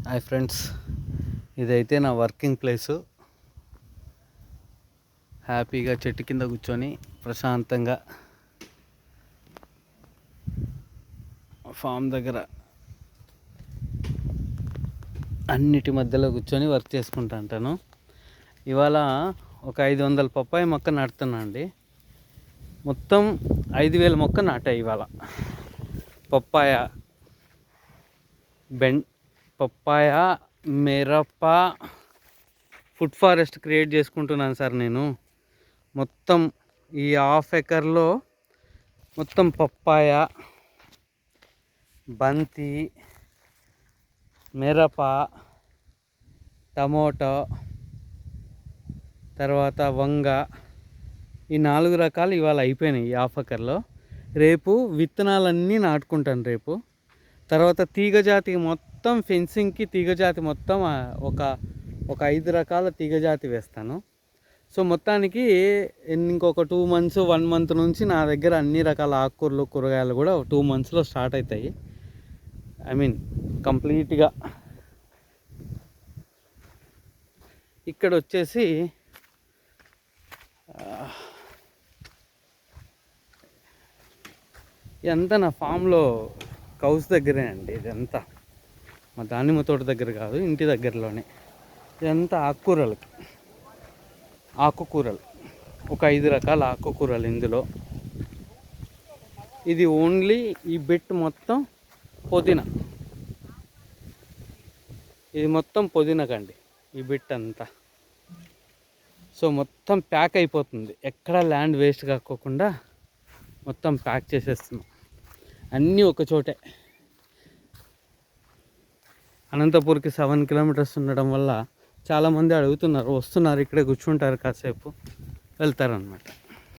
Hi friends, ఇదైతే నా working place. హ్యాపీగా చెట్టు కింద కూర్చొని ప్రశాంతంగా ఫామ్ దగ్గర అన్నిటి మధ్యలో కూర్చొని వర్క్ చేసుకుంటా ఉంటాను. ఇవాళ ఒక 500 పప్పాయ మొక్క నాటుతున్నా అండి. మొత్తం 5000 మొక్క నాటాయి ఇవాళ. పప్పాయ, పప్పాయ, మిరప, ఫుడ్ ఫారెస్ట్ క్రియేట్ చేసుకుంటున్నాను సార్ నేను. మొత్తం ఈ హాఫ్ ఎకర్లో మొత్తం పప్పాయ, బంతి, మిరప, టమోటో, తర్వాత వంగ, ఈ 4 రకాలు ఇవాళ అయిపోయినాయి ఈ హాఫ్ ఎకర్లో. రేపు విత్తనాలన్నీ నాటుకుంటాను రేపు. తర్వాత తీగజాతి మొత్తం ఫెన్సింగ్కి తీగజాతి మొత్తం ఒక 5 రకాల తీగజాతి వేస్తాను. సో మొత్తానికి ఇంకొక 2 మంత్స్ 1 మంత్ నుంచి నా దగ్గర అన్ని రకాల ఆకుకూరలు కూరగాయలు కూడా 2 మంత్స్లో స్టార్ట్ అవుతాయి. కంప్లీట్గా. ఇక్కడ వచ్చేసి ఇదంతా నా ఫామ్లో కౌస్ దగ్గరే అండి. ఇదంతా మా దానిమ్మ తోట దగ్గర కాదు, ఇంటి దగ్గరలోనే. ఇదంతా ఆకుకూరలు ఒక 5 రకాల ఆకుకూరలు ఇందులో. ఇది ఓన్లీ ఈ బెట్ మొత్తం పుదీనా. ఇది మొత్తం పుదీనాకండి ఈ బెట్ అంతా. సో మొత్తం ప్యాక్ అయిపోతుంది, ఎక్కడ ల్యాండ్ వేస్ట్ కాకోకుండా మొత్తం ప్యాక్ చేసేస్తున్నాం అన్నీ ఒక చోటే. అనంతపూర్కి 7 కిలోమీటర్స్ ఉండడం వల్ల చాలామంది అడుగుతున్నారు, వస్తున్నారు, ఇక్కడే కూర్చుంటారు, కాసేపు వెళ్తారనమాట.